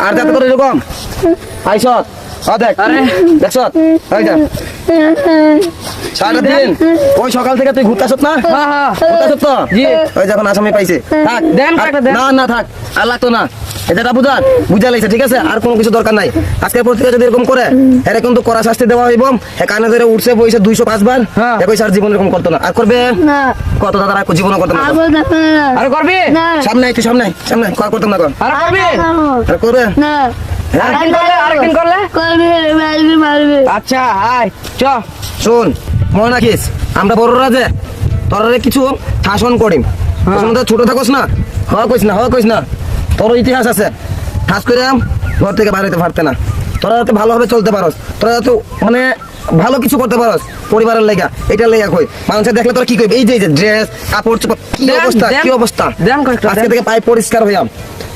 আর যাতে করে এরকম আইসত দেখ দেখছ সারাদিন ওই সকাল থেকে তুই ঘুরতে আসত না ঘুরতে তো ওই যখন আসামি পাইছে থাক না না থাক আর লাগতো না এটা বুঝা লাগছে ঠিক আছে আর কোনো কিছু দরকার নাই আজকের পর থেকে যদি এরকম করে এরা কিন্তু কড়া শাস্তি দেওয়া হইব কানে ধরে উঠছে বইছে 205 বার একই সার জীবন এরকম করতো না আর করবে কত দাদা আর জীবনও করতো না আর করবি সামনে একটু সামনে সামনে করতো না কর আর করবি আর করবে না আরেকদিন করলে আচ্ছা হাই চ শোন মনে রাখিস আমরা বড়রা যে তোরা কিছু শাসন করিম ছোট থাকস না হওয়া কইস না তোর ইতিহাস আছে ঠাস করে ঘর থেকে বাইরে পারতে না তোরা যাতে ভালোভাবে চলতে পারস তোরা যাতে মানে ভালো কিছু করতে পারস পরিবারের লেগা এটা লেগা কই মানুষের দেখলে তোরা কি কইবে এই যে ড্রেস কাপড় চোপড় কি অবস্থা আজকে থেকে পাই পরিষ্কার হইয়াম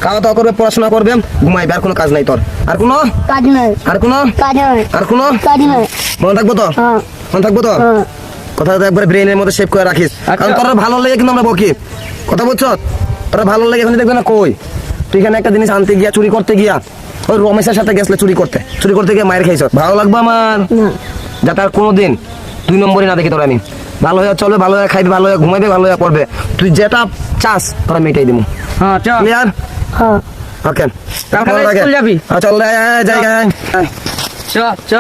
খাওয়া দাওয়া করবে পড়াশোনা করবে ঘুমাইবে আর কোনো কাজ নাই তোর আর কোনো কাজ নাই আর কোনো কাজ নাই আর কোনো কাজ নাই মনে থাকবো তো কথা একবার ব্রেনের মধ্যে সেভ করে রাখিস কারণ তোরা ভালো লাগে কিন্তু আমরা বকি কথা বলছো তোরা ভালো লাগে এখন দেখবে না কই তুই এখানে একটা জিনিস আনতে গিয়া চুরি করতে গিয়া ওই রমেশের সাথে গেছলে চুরি করতে গিয়ে মায়ের খাইছ ভালো লাগবে আমার যাতে আর কোনোদিন 2 নম্বরই না দেখি তোরা আমি ভালো হয়ে চলবে ভালো হয়ে খাইবে ভালো হয়ে ঘুমাইবে ভালো হয়ে পড়বে তুই যেটা চাস তোরা মেটাই দিব হ্যাঁ চল ক্লিয়ার হ্যাঁ ওকে তাহলে স্কুল যাবি চল জায়গা চ